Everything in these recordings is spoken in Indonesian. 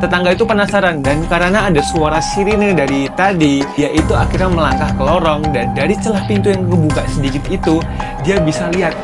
Tetangga itu penasaran, dan karena ada suara sirine dari tadi, dia itu akhirnya melangkah ke lorong, dan dari celah pintu yang kebuka sedikit itu, dia bisa lihat.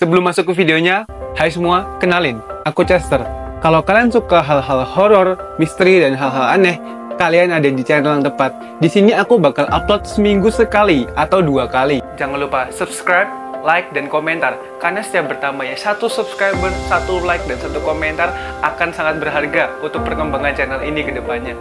Sebelum masuk ke videonya, hai semua, kenalin, aku Chester. Kalau kalian suka hal-hal horor, misteri, dan hal-hal aneh, kalian ada di channel yang tepat. Di sini aku bakal upload seminggu sekali atau 2 kali. Jangan lupa subscribe, like, dan komentar. Karena setiap bertambahnya 1 subscriber, 1 like, dan 1 komentar akan sangat berharga untuk perkembangan channel ini ke depannya.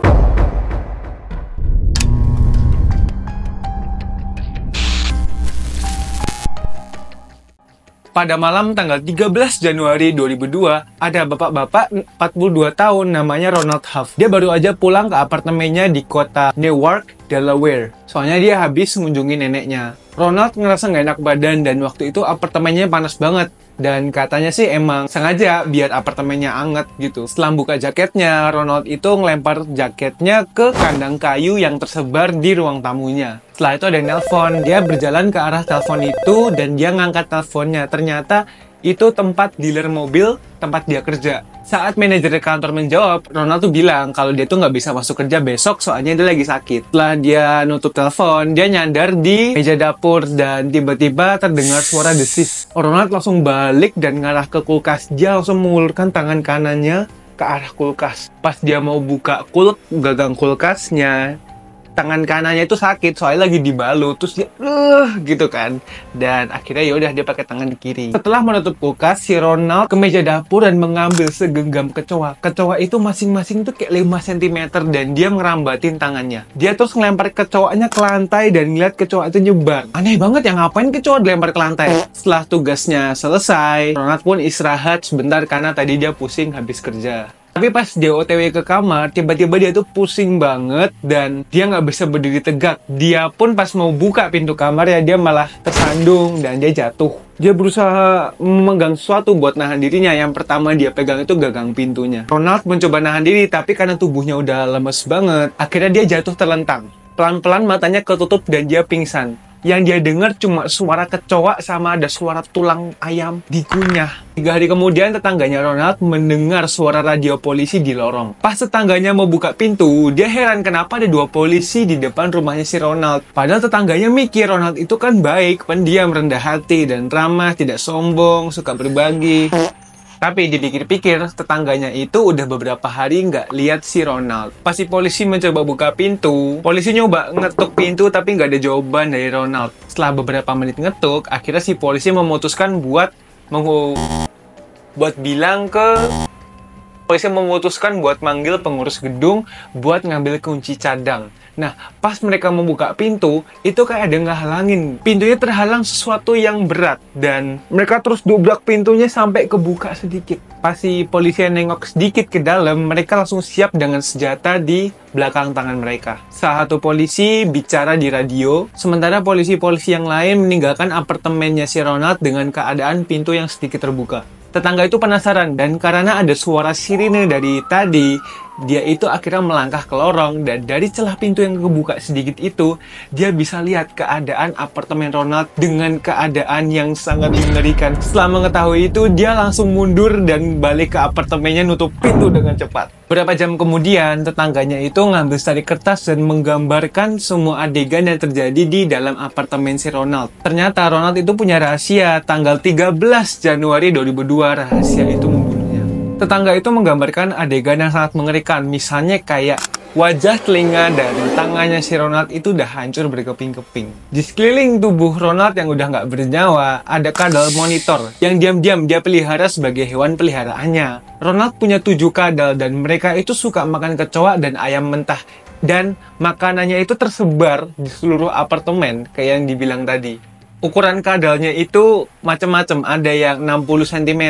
Pada malam tanggal 13 Januari 2002, ada bapak-bapak 42 tahun namanya Ronald Huff. Dia baru aja pulang ke apartemennya di kota Newark, Delaware. Soalnya dia habis mengunjungi neneknya. Ronald ngerasa nggak enak badan dan waktu itu apartemennya panas banget. Dan katanya sih emang sengaja biar apartemennya anget gitu. Setelah buka jaketnya, Ronald itu ngelempar jaketnya ke kandang kayu yang tersebar di ruang tamunya. Setelah itu ada yang nelpon, dia berjalan ke arah telepon itu dan dia ngangkat teleponnya. Ternyata itu tempat dealer mobil, tempat dia kerja. Saat manajer kantor menjawab, Ronald tuh bilang kalau dia tuh nggak bisa masuk kerja besok soalnya dia lagi sakit. Setelah dia nutup telepon, dia nyandar di meja dapur dan tiba-tiba terdengar suara desis. Ronald langsung balik dan ngarah ke kulkas. Dia langsung mengulurkan tangan kanannya ke arah kulkas. Pas dia mau buka gagang kulkasnya, tangan kanannya itu sakit soalnya lagi dibalut, terus dia gitu kan, dan akhirnya yaudah dia pakai tangan kiri. Setelah menutup kulkas, si Ronald ke meja dapur dan mengambil segenggam kecoa. Kecoa itu masing-masing tuh kayak 5 cm dan dia ngerambatin tangannya. Dia terus ngelempar kecoanya ke lantai dan ngeliat kecoa itu nyebar. Aneh banget ya, ngapain kecoa dilempar ke lantai? Setelah tugasnya selesai, Ronald pun istirahat sebentar karena tadi dia pusing habis kerja. Tapi pas dia OTW ke kamar, tiba-tiba dia tuh pusing banget dan dia nggak bisa berdiri tegak. Dia pun pas mau buka pintu kamar ya dia malah tersandung dan dia jatuh. Dia berusaha memegang sesuatu buat nahan dirinya. Yang pertama dia pegang itu gagang pintunya. Ronald mencoba nahan diri tapi karena tubuhnya udah lemes banget, akhirnya dia jatuh terlentang. Pelan-pelan matanya ketutup dan dia pingsan. Yang dia dengar cuma suara kecoa sama ada suara tulang ayam dikunyah. 3 hari kemudian tetangganya Ronald mendengar suara radio polisi di lorong. Pas tetangganya mau buka pintu, dia heran kenapa ada 2 polisi di depan rumahnya si Ronald. Padahal tetangganya mikir Ronald itu kan baik, pendiam, rendah hati, dan ramah, tidak sombong, suka berbagi. Tapi dipikir-pikir, tetangganya itu udah beberapa hari nggak lihat si Ronald. Pas si polisi mencoba buka pintu, polisi nyoba ngetuk pintu tapi nggak ada jawaban dari Ronald. Setelah beberapa menit ngetuk, akhirnya si polisi memutuskan memutuskan buat manggil pengurus gedung buat ngambil kunci cadang. Nah, pas mereka membuka pintu, itu kayak ada ngehalangin. Pintunya terhalang sesuatu yang berat. Dan mereka terus dobrak pintunya sampai kebuka sedikit. Pas si polisi nengok sedikit ke dalam, mereka langsung siap dengan senjata di belakang tangan mereka. Salah satu polisi bicara di radio, sementara polisi-polisi yang lain meninggalkan apartemennya si Ronald dengan keadaan pintu yang sedikit terbuka. Tetangga itu penasaran, dan karena ada suara sirine dari tadi, dia itu akhirnya melangkah ke lorong, dan dari celah pintu yang kebuka sedikit itu, dia bisa lihat keadaan apartemen Ronald dengan keadaan yang sangat mengerikan. Setelah mengetahui itu, dia langsung mundur dan balik ke apartemennya nutup pintu dengan cepat. Beberapa jam kemudian, tetangganya itu ngambil secari kertas dan menggambarkan semua adegan yang terjadi di dalam apartemen si Ronald. Ternyata Ronald itu punya rahasia. Tanggal 13 Januari 2002, rahasia itu membunuhnya. Tetangga itu menggambarkan adegan yang sangat mengerikan. Misalnya kayak wajah, telinga, dan tangannya si Ronald itu udah hancur berkeping-keping. Di sekeliling tubuh Ronald yang udah nggak bernyawa, ada kadal monitor yang diam-diam dia pelihara sebagai hewan peliharaannya. Ronald punya 7 kadal dan mereka itu suka makan kecoa dan ayam mentah. Dan makanannya itu tersebar di seluruh apartemen kayak yang dibilang tadi. Ukuran kadalnya itu macam-macam, ada yang 60 cm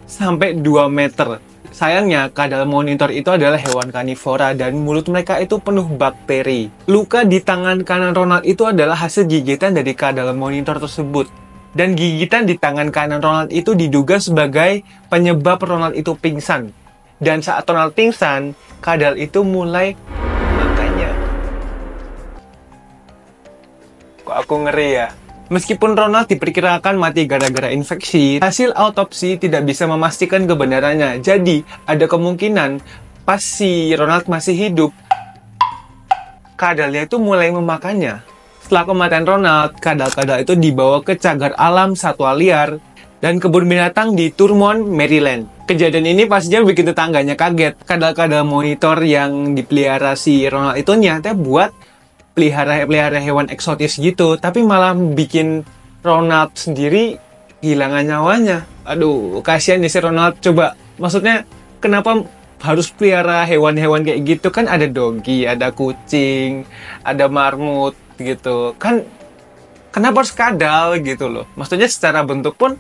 sampai 2 meter. Sayangnya, kadal monitor itu adalah hewan karnivora dan mulut mereka itu penuh bakteri. Luka di tangan kanan Ronald itu adalah hasil gigitan dari kadal monitor tersebut. Dan gigitan di tangan kanan Ronald itu diduga sebagai penyebab Ronald itu pingsan. Dan saat Ronald pingsan, kadal itu mulai makanya. Kok aku ngeri ya? Meskipun Ronald diperkirakan mati gara-gara infeksi, hasil autopsi tidak bisa memastikan kebenarannya. Jadi, ada kemungkinan pas si Ronald masih hidup, kadalnya itu mulai memakannya. Setelah kematian Ronald, kadal-kadal itu dibawa ke cagar alam satwa liar dan kebun binatang di Thurmont, Maryland. Kejadian ini pastinya bikin tetangganya kaget. Kadal-kadal monitor yang dipelihara si Ronald itu nyata buat pelihara hewan eksotis gitu, tapi malah bikin Ronald sendiri kehilangan nyawanya. Aduh, kasihan nih si Ronald. Coba, maksudnya kenapa harus pelihara hewan-hewan kayak gitu? Kan ada doggy, ada kucing, ada marmut gitu. Kan kenapa harus kadal gitu loh? Maksudnya secara bentuk pun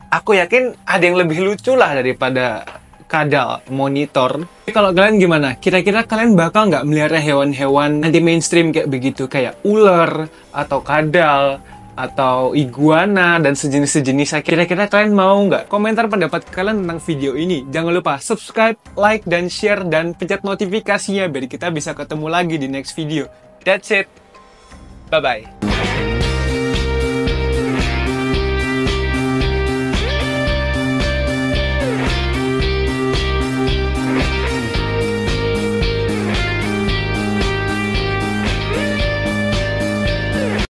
aku yakin ada yang lebih lucu lah daripada kadal monitor. Kalau kalian gimana? Kira-kira kalian bakal nggak melihara hewan-hewan anti mainstream kayak begitu, kayak ular atau kadal atau iguana dan sejenis-sejenis? Kira-kira kalian mau nggak? Komentar pendapat kalian tentang video ini. Jangan lupa subscribe, like, dan share, dan pencet notifikasinya biar kita bisa ketemu lagi di next video. That's it. Bye-bye.